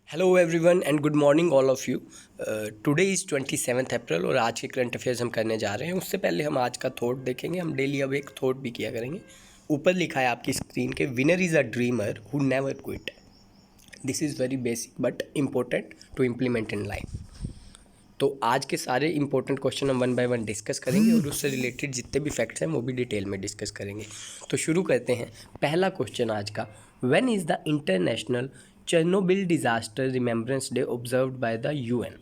Hello everyone and good morning all of you. Today is 27 अप्रैल और आज के current affairs हम करने जा रहे हैं। उससे पहले हम आज का थॉट देखेंगे। हम डेली अब एक थॉट भी किया करेंगे। ऊपर लिखा है आपकी स्क्रीन के, winner is a dreamer who never quit. This is very basic but important to implement in life. तो आज के सारे इंपॉर्टेंट क्वेश्चन हम वन बाय वन डिस्कस करेंगे और उससे रिलेटेड जितने भी फैक्ट्स हैं वो भी डिटेल में डिस्कस करेंगे। तो शुरू करते हैं। पहला क्वेश्चन आज का, when is the international Chernobyl disaster remembrance day observed by the UN?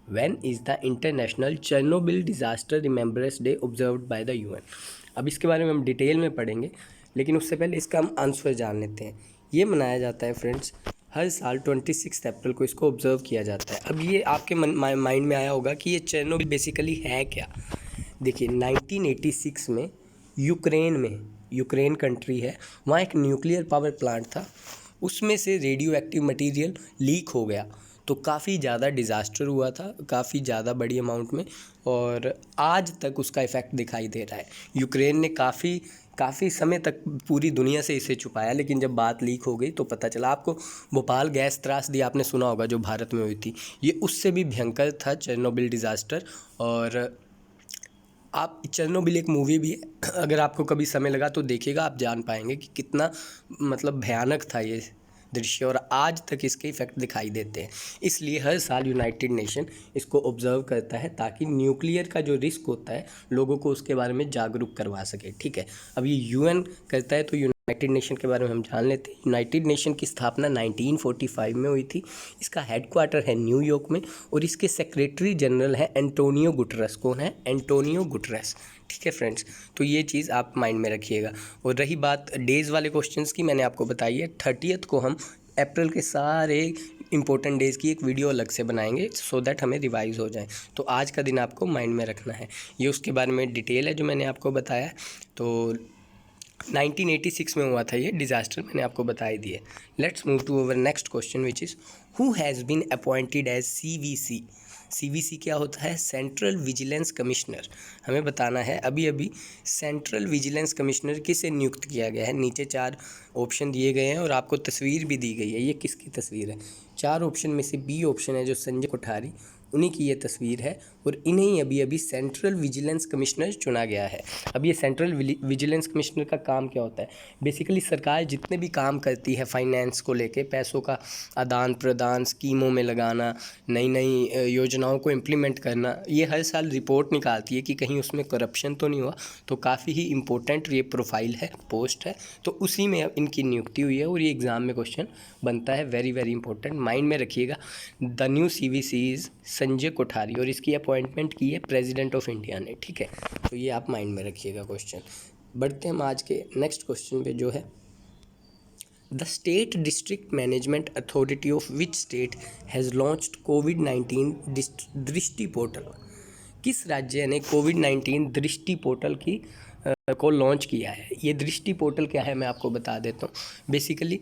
When is the international Chernobyl disaster remembrance day observed by the UN? अब इसके बारे में हम डिटेल में पढ़ेंगे, लेकिन उससे पहले इसका हम आंसर जान लेते हैं। ये मनाया जाता है फ्रेंड्स, हर साल 26 अप्रैल को इसको ऑब्जर्व किया जाता है। अब ये आपके माइंड में आया होगा कि ये चेरनोबिल बेसिकली है क्या। देखिए 1986 में यूक्रेन कंट्री है, वहाँ एक न्यूक्लियर पावर प्लांट था, उसमें से रेडियो एक्टिव मटीरियल लीक हो गया तो काफ़ी ज़्यादा डिज़ास्टर हुआ था, काफ़ी ज़्यादा बड़ी अमाउंट में, और आज तक उसका इफ़ेक्ट दिखाई दे रहा है। यूक्रेन ने काफ़ी समय तक पूरी दुनिया से इसे छुपाया, लेकिन जब बात लीक हो गई तो पता चला। आपको भोपाल गैस त्रासदी आपने सुना होगा जो भारत में हुई थी, ये उससे भी भयंकर था चेरनोबिल डिज़ास्टर। और आप चेरनोबिल एक मूवी भी है, अगर आपको कभी समय लगा तो देखिएगा, आप जान पाएंगे कि कितना मतलब भयानक था ये दृश्य, और आज तक इसके इफ़ेक्ट दिखाई देते हैं। इसलिए हर साल यूनाइटेड नेशन इसको ऑब्जर्व करता है ताकि न्यूक्लियर का जो रिस्क होता है लोगों को उसके बारे में जागरूक करवा सके। ठीक है, अब ये यूएन करता है तो यूनाइटेड नेशन के बारे में हम जान लेते हैं। यूनाइटेड नेशन की स्थापना 1945 में हुई थी। इसका हेडक्वार्टर है न्यूयॉर्क में और इसके सेक्रेटरी जनरल हैं एंटोनियो गुटरेस। कौन है? Antonio Guterres. ठीक है फ्रेंड्स, तो ये चीज़ आप माइंड में रखिएगा। और रही बात डेज़ वाले क्वेश्चंस की, मैंने आपको बताई है 30th को हम अप्रैल के सारे इंपॉर्टेंट डेज़ की एक वीडियो अलग से बनाएंगे सो दैट हमें रिवाइज हो जाए। तो आज का दिन आपको माइंड में रखना है, ये उसके बारे में डिटेल है जो मैंने आपको बताया। तो 1986 में हुआ था ये डिज़ास्टर, मैंने आपको बता ही दिया। Let's move to our next question which is, who has been appointed as CVC? CVC क्या होता है? Central vigilance commissioner. हमें बताना है अभी अभी सेंट्रल विजिलेंस कमिश्नर किसे नियुक्त किया गया है। नीचे 4 ऑप्शन दिए गए हैं और आपको तस्वीर भी दी गई है। ये किसकी तस्वीर है? 4 ऑप्शन में से बी ऑप्शन है जो संजय कोठारी, उन्हीं की ये तस्वीर है, और इन्हें अभी अभी सेंट्रल विजिलेंस कमिश्नर चुना गया है। अब ये सेंट्रल विजिलेंस कमिश्नर का काम क्या होता है? बेसिकली सरकार जितने भी काम करती है फाइनेंस को लेके, पैसों का आदान प्रदान, स्कीमों में लगाना, नई नई योजनाओं को इम्प्लीमेंट करना, ये हर साल रिपोर्ट निकालती है कि कहीं उसमें करप्शन तो नहीं हुआ। तो काफ़ी ही इम्पोर्टेंट ये प्रोफाइल है, पोस्ट है, तो उसी में इनकी नियुक्ति हुई है और ये एग्ज़ाम में क्वेश्चन बनता है। वेरी वेरी इंपॉर्टेंट, माइंड में रखिएगा। The new CVC is Sanjay Kothari और इसकी अपॉइंटमेंट की है प्रेसिडेंट ऑफ इंडिया ने। ठीक है, तो ये आप माइंड में रखिएगा क्वेश्चन। बढ़ते हैं हम आज के नेक्स्ट क्वेश्चन पे जो है, the state district management authority of which state has launched कोविड-19 दृष्टि पोर्टल? किस राज्य ने कोविड-19 दृष्टि पोर्टल की को लॉन्च किया है? ये दृष्टि पोर्टल क्या है मैं आपको बता देता हूँ। बेसिकली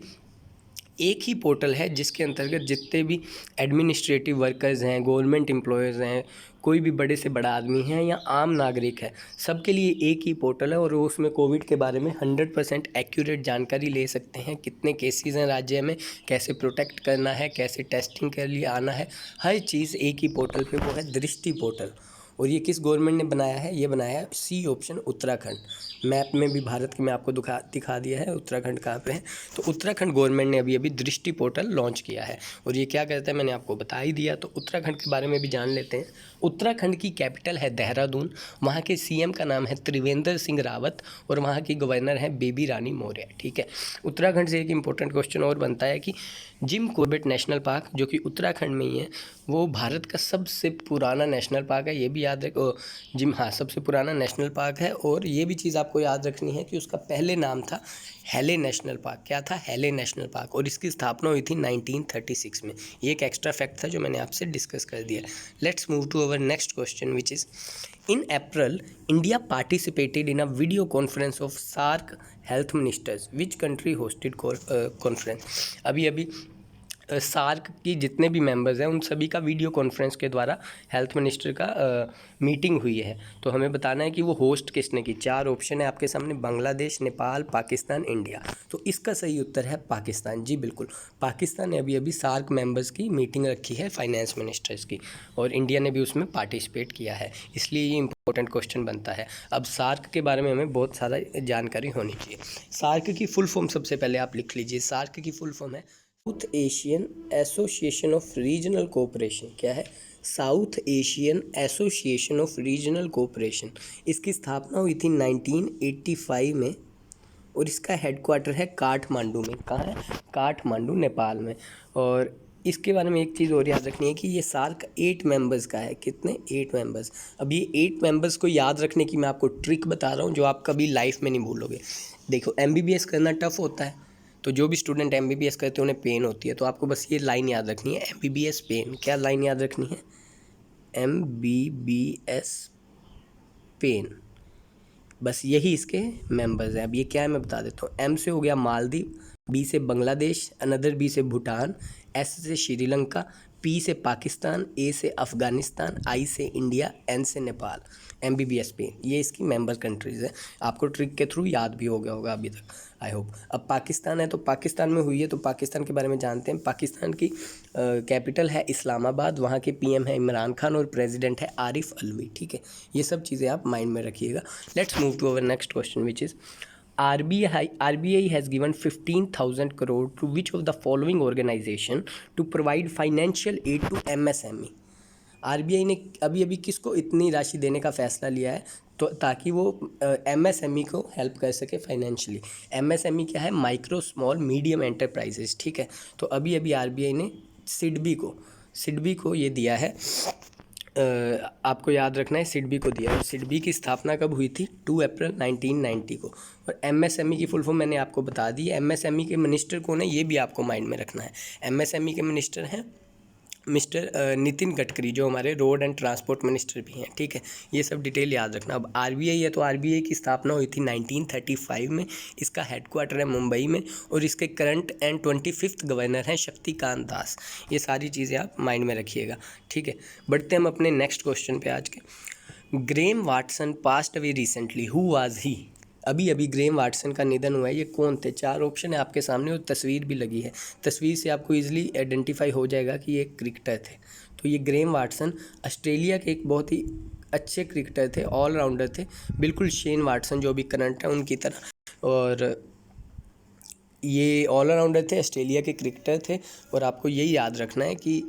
एक ही पोर्टल है जिसके अंतर्गत जितने भी एडमिनिस्ट्रेटिव वर्कर्स हैं, गवर्नमेंट एम्प्लॉयज़ हैं, कोई भी बड़े से बड़ा आदमी है या आम नागरिक है, सबके लिए एक ही पोर्टल है और वो उसमें कोविड के बारे में 100% एक्यूरेट जानकारी ले सकते हैं। कितने केसेस हैं राज्य में, कैसे प्रोटेक्ट करना है, कैसे टेस्टिंग के लिए आना है, हर चीज़ एक ही पोर्टल पे, वो है दृष्टि पोर्टल। और ये किस गवर्नमेंट ने बनाया है? ये बनाया है सी ऑप्शन, उत्तराखंड। मैप में भी भारत के में आपको दिखा दिया है उत्तराखंड कहाँ पे है। तो उत्तराखंड गवर्नमेंट ने अभी अभी दृष्टि पोर्टल लॉन्च किया है और ये क्या करता है मैंने आपको बता ही दिया। तो उत्तराखंड के बारे में भी जान लेते हैं। उत्तराखंड की कैपिटल है देहरादून, वहाँ के सीएम का नाम है त्रिवेंद्र सिंह रावत और वहाँ की गवर्नर है बेबी रानी मौर्य। ठीक है, उत्तराखंड से एक इम्पोर्टेंट क्वेश्चन और बनता है कि जिम कॉर्बेट नेशनल पार्क जो कि उत्तराखंड में ही है, वो भारत का सबसे पुराना नेशनल पार्क है। ये भी याद रखो, सबसे पुराना नेशनल पार्क है। और ये भी चीज़ आपको याद रखनी है कि उसका पहले नाम था हेले नेशनल पार्क। क्या था? हेले नेशनल पार्क, और इसकी स्थापना हुई थी 1936 में। ये एक एक्स्ट्रा फैक्ट था जो मैंने आपसे डिस्कस कर दिया। Let's move to our next question which is, in April India participated in a video conference of SAARC health ministers, which country hosted conference? अभी अभी सार्क की जितने भी मेंबर्स हैं उन सभी का वीडियो कॉन्फ्रेंस के द्वारा हेल्थ मिनिस्टर का मीटिंग हुई है। तो हमें बताना है कि वो होस्ट किसने की। 4 ऑप्शन है आपके सामने, बांग्लादेश, नेपाल, पाकिस्तान, इंडिया। तो इसका सही उत्तर है पाकिस्तान। जी बिल्कुल, पाकिस्तान ने अभी अभी सार्क मेंबर्स की मीटिंग रखी है फाइनेंस मिनिस्टर्स की, और इंडिया ने भी उसमें पार्टिसिपेट किया है, इसलिए ये इंपॉर्टेंट क्वेश्चन बनता है। अब सार्क के बारे में हमें बहुत सारा जानकारी होनी चाहिए। सार्क की फुल फॉर्म सबसे पहले आप लिख लीजिए। सार्क की फुल फॉर्म है south Asian association of regional cooperation. क्या है? South Asian association of regional cooperation. इसकी स्थापना हुई थी 1985 में, और इसका हेडक्वार्टर है काठमांडू में। कहाँ है? काठमांडू, नेपाल में। और इसके बारे में एक चीज़ और याद रखनी है कि ये सार्क 8 मेंबर्स का है। कितने? 8 मेंबर्स। अब ये 8 मेंबर्स को याद रखने की मैं आपको ट्रिक बता रहा हूँ जो आप कभी लाइफ में नहीं भूलोगे। देखो, MBBS करना टफ होता है, तो जो भी स्टूडेंट MBBS करते हैं उन्हें पेन होती है, तो आपको बस ये लाइन याद रखनी है, MBBS पेन। क्या लाइन याद रखनी है? MBBS pen. बस यही इसके मेंबर्स हैं। अब ये क्या है मैं बता देता हूँ। M से हो गया मालदीव, B से बांग्लादेश, अनदर B से भूटान, S से श्रीलंका, P से पाकिस्तान, A से अफ़गानिस्तान, I से इंडिया, N से नेपाल। MBBS पे ये इसकी मेंबर कंट्रीज़ है। आपको ट्रिक के थ्रू याद भी हो गया होगा अभी तक, आई होप। अब पाकिस्तान है, तो पाकिस्तान में हुई है, तो पाकिस्तान के बारे में जानते हैं। पाकिस्तान की कैपिटल है इस्लामाबाद, वहाँ के PM है इमरान खान, और प्रेसिडेंट है आरिफ अलवी। ठीक है, ये सब चीज़ें आप माइंड में रखिएगा। Let's move to our next question which is RBI has given 15,000 crore to which of the following organization to provide financial aid to MSME। RBI ने अभी अभी किसको इतनी राशि देने का फैसला लिया है, तो ताकि वो MSME को हेल्प कर सके फाइनेंशियली। MSME क्या है? Micro small medium enterprises. ठीक है, तो अभी अभी RBI ने सिडबी को ये दिया है, आपको याद रखना है, सिडबी को दिया। और सिडबी की स्थापना कब हुई थी? 2 अप्रैल 1990 को। और MSME की फुल फॉर्म मैंने आपको बता दी है। MSME के मिनिस्टर कौन है ये भी आपको माइंड में रखना है। MSME के मिनिस्टर हैं मिस्टर नितिन गडकरी, जो हमारे रोड एंड ट्रांसपोर्ट मिनिस्टर भी हैं। ठीक है, ये सब डिटेल याद रखना। अब RBI है, तो RBI की स्थापना हुई थी 1935 में। इसका हेडक्वार्टर है मुंबई में, और इसके करंट एंड 25th गवर्नर हैं शक्तिकांत दास। ये सारी चीज़ें आप माइंड में रखिएगा। ठीक है, बढ़ते हम अपने नेक्स्ट क्वेश्चन पे आज के। Graeme Watson passed away recently, who was he? अभी अभी ग्रेम वाटसन का निधन हुआ है, ये कौन थे? 4 ऑप्शन है आपके सामने, और तस्वीर भी लगी है। तस्वीर से आपको इजीली आइडेंटिफाई हो जाएगा कि ये क्रिकेटर थे। तो ये ग्रेम वाटसन ऑस्ट्रेलिया के एक बहुत ही अच्छे क्रिकेटर थे, ऑलराउंडर थे, बिल्कुल शेन वाटसन जो भी करंट है उनकी तरह। और ये ऑलराउंडर थे, ऑस्ट्रेलिया के क्रिकेटर थे। और आपको यही याद रखना है कि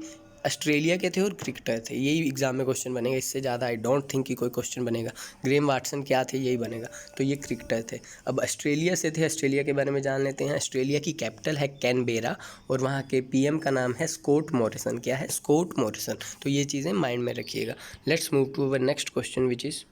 ऑस्ट्रेलिया के थे और क्रिकेटर थे, यही एग्जाम में क्वेश्चन बनेगा। इससे ज़्यादा आई डोंट थिंक कि कोई क्वेश्चन बनेगा। ग्रेम वाटसन क्या थे, यही बनेगा। तो ये क्रिकेटर थे। अब ऑस्ट्रेलिया से थे, ऑस्ट्रेलिया के बारे में जान लेते हैं। ऑस्ट्रेलिया की कैपिटल है कैनबेरा, और वहाँ के PM का नाम है स्कॉट मॉरिसन। क्या है? Scott Morrison. तो ये चीज़ें माइंड में रखिएगा। Let's move to our next question which is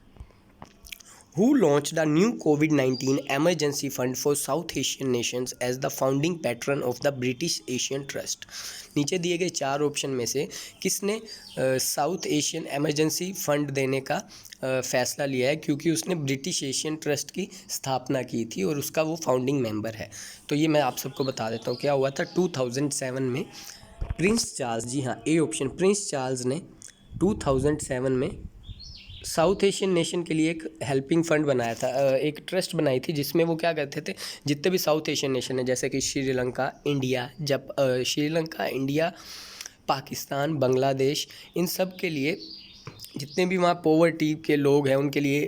Who launched the new COVID-19 emergency fund for South Asian nations as the founding patron of the British Asian Trust। नीचे दिए गए 4 option में से किसने साउथ एशियन एमरजेंसी फंड देने का फैसला लिया है, क्योंकि उसने ब्रिटिश एशियन ट्रस्ट की स्थापना की थी और उसका वो फाउंडिंग मेंबर है। तो ये मैं आप सबको बता देता हूँ क्या हुआ था। 2007 में प्रिंस चार्ल्स, जी हाँ, ए ऑप्शन, प्रिंस चार्ल्स ने 2007 में साउथ एशियन नेशन के लिए एक हेल्पिंग फंड बनाया था, एक ट्रस्ट बनाई थी, जिसमें वो क्या करते थे, जितने भी साउथ एशियन नेशन है, जैसे कि श्रीलंका, इंडिया, पाकिस्तान, बांग्लादेश, इन सब के लिए जितने भी वहाँ पॉवर्टी के लोग हैं उनके लिए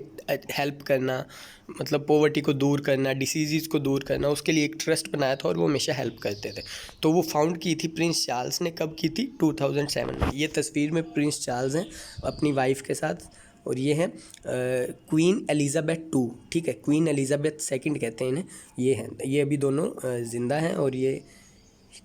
हेल्प करना, मतलब पॉवर्टी को दूर करना, डिसीज़ को दूर करना, उसके लिए एक ट्रस्ट बनाया था और वो हमेशा हेल्प करते थे। तो वो फाउंड की थी प्रिंस चार्ल्स ने। कब की थी? 2007 में। ये तस्वीर में प्रिंस चार्ल्स हैं अपनी वाइफ के साथ, और ये हैं क्वीन एलिज़ाबेथ 2। ठीक है, क्वीन एलिज़ाबेथ 2 कहते हैं इन्हें। ये हैं, ये अभी दोनों ज़िंदा हैं। और ये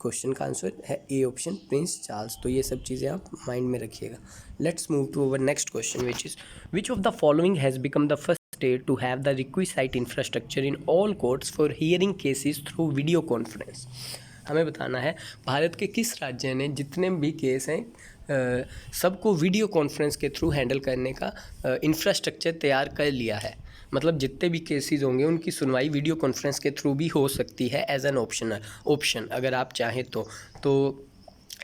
क्वेश्चन का आंसर है ए ऑप्शन, प्रिंस चार्ल्स। तो ये सब चीज़ें आप माइंड में रखिएगा। Let's move to our next question which is which of the following has become the first state to have the requisite infrastructure in all courts for hearing cases through video conference. हमें बताना है भारत के किस राज्य ने जितने भी case हैं सबको वीडियो कॉन्फ्रेंस के थ्रू हैंडल करने का इंफ्रास्ट्रक्चर तैयार कर लिया है। मतलब जितने भी केसेस होंगे उनकी सुनवाई वीडियो कॉन्फ्रेंस के थ्रू भी हो सकती है एज एन ऑप्शन, अगर आप चाहें तो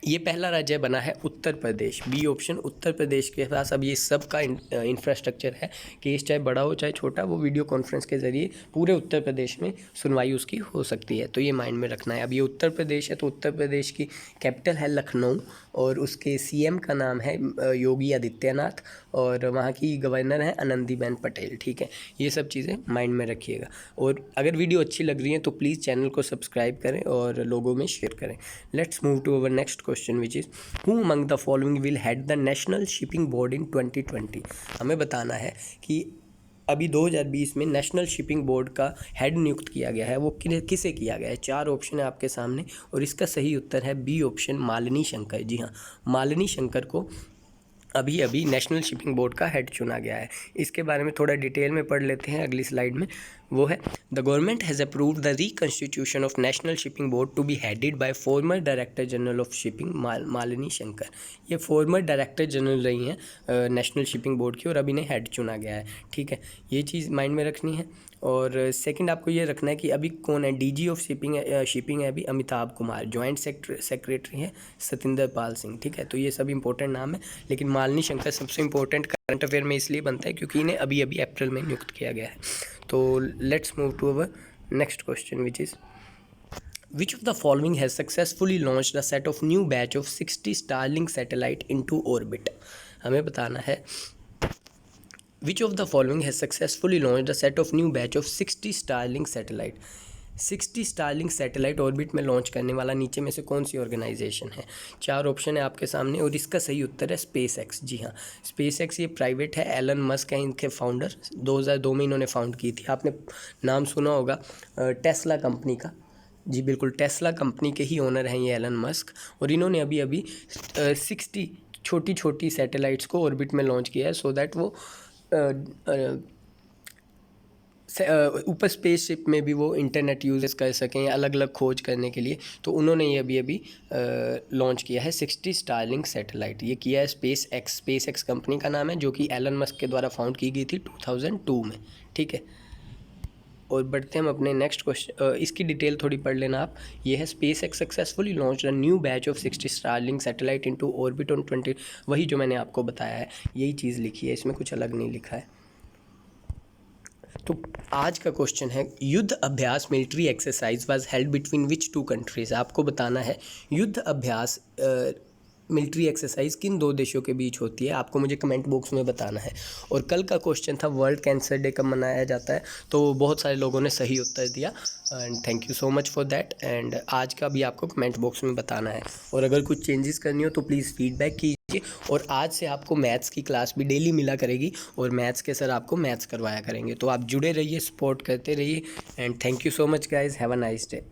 ये पहला राज्य बना है उत्तर प्रदेश, बी ऑप्शन। उत्तर प्रदेश के पास अब ये सब का इंफ्रास्ट्रक्चर है, केस चाहे बड़ा हो चाहे छोटा, वो वीडियो कॉन्फ्रेंस के ज़रिए पूरे उत्तर प्रदेश में सुनवाई उसकी हो सकती है। तो ये माइंड में रखना है। अब ये उत्तर प्रदेश है तो उत्तर प्रदेश की कैपिटल है लखनऊ और उसके सीएम का नाम है योगी आदित्यनाथ और वहाँ की गवर्नर है आनंदीबेन पटेल। ठीक है, ये सब चीज़ें माइंड में रखिएगा। और अगर वीडियो अच्छी लग रही है तो प्लीज़ चैनल को सब्सक्राइब करें और लोगों में शेयर करें। Let's move to our next question which is who among the following will head the national shipping board in 2020। हमें बताना है कि अभी 2020 में नेशनल शिपिंग बोर्ड का हेड नियुक्त किया गया है, वो किसे किया गया है। 4 ऑप्शन है आपके सामने और इसका सही उत्तर है बी ऑप्शन, मालिनी शंकर। जी हाँ, मालिनी शंकर को अभी अभी नेशनल शिपिंग बोर्ड का हेड चुना गया है। इसके बारे में थोड़ा डिटेल में पढ़ लेते हैं अगली स्लाइड में। वो है the government has approved the reconstitution of national shipping board to be headed by former director general of shipping Malini Shankar. ये फॉर्मर डायरेक्टर जनरल रही हैं नेशनल शिपिंग बोर्ड की और अभी इन्हें हेड चुना गया है। ठीक है, ये चीज़ माइंड में रखनी है। और सेकंड आपको ये रखना है कि अभी कौन है डीजी ऑफ शिपिंग है अभी अमिताभ कुमार, जॉइंट सेक्रेटरी है सतिंदर पाल सिंह। ठीक है, तो ये सब इंपॉर्टेंट नाम है, लेकिन मालिनी शंकर सबसे इंपॉर्टेंट करंट अफेयर में इसलिए बनता है क्योंकि इन्हें अभी अभी अप्रैल में नियुक्त किया गया है। तो let's move to our next question which is Which of the following has successfully launched a set of new batch of 60 Starlink satellite into orbit? हमें बताना है Which of the following has successfully launched a set of new batch of 60 Starlink satellite? 60 Starlink satellite orbit में launch करने वाला नीचे में से कौन सी ऑर्गेनाइजेशन है। 4 ऑप्शन है आपके सामने और इसका सही उत्तर है स्पेस एक्स। जी हाँ, स्पेस एक्स ये प्राइवेट है, एलन मस्क है इनके फाउंडर, 2002 में इन्होंने फाउंड की थी। आपने नाम सुना होगा टेस्ला कंपनी का। जी बिल्कुल, टेस्ला कंपनी के ही ओनर हैं ये एलन मस्क और इन्होंने अभी अभी 60 छोटी छोटी सैटेलाइट्स को ऑर्बिट में लॉन्च किया है सो दैट वो ऊपर स्पेसशिप में भी वो इंटरनेट यूज़ कर सकें या अलग अलग खोज करने के लिए। तो उन्होंने ये अभी अभी लॉन्च किया है 60 स्टारलिंक सैटेलाइट। ये किया है स्पेस एक्स कंपनी का नाम है, जो कि एलन मस्क के द्वारा फाउंड की गई थी 2002 में। ठीक है, और बढ़ते हैं हम अपने नेक्स्ट क्वेश्चन। इसकी डिटेल थोड़ी पढ़ लेना आप। ये है space x successfully launch a new batch of 60 Starlink satellite into orbit on 20। वही जो मैंने आपको बताया है, यही चीज़ लिखी है, इसमें कुछ अलग नहीं लिखा है। तो आज का क्वेश्चन है युद्ध अभ्यास military exercise was held between which 2 countries. आपको बताना है युद्ध अभ्यास मिलिट्री एक्सरसाइज किन 2 देशों के बीच होती है, आपको मुझे कमेंट बॉक्स में बताना है। और कल का क्वेश्चन था वर्ल्ड कैंसर डे कब मनाया जाता है, तो बहुत सारे लोगों ने सही उत्तर दिया and thank you so much for that. And आज का भी आपको कमेंट बॉक्स में बताना है और अगर कुछ चेंजेस करनी हो तो प्लीज़ फीडबैक कीजिए। और आज से आपको मैथ्स की क्लास भी डेली मिला करेगी और मैथ्स के सर आपको मैथ्स करवाया करेंगे। तो आप जुड़े रहिए, सपोर्ट करते रहिए and thank you so much guys, have a nice day.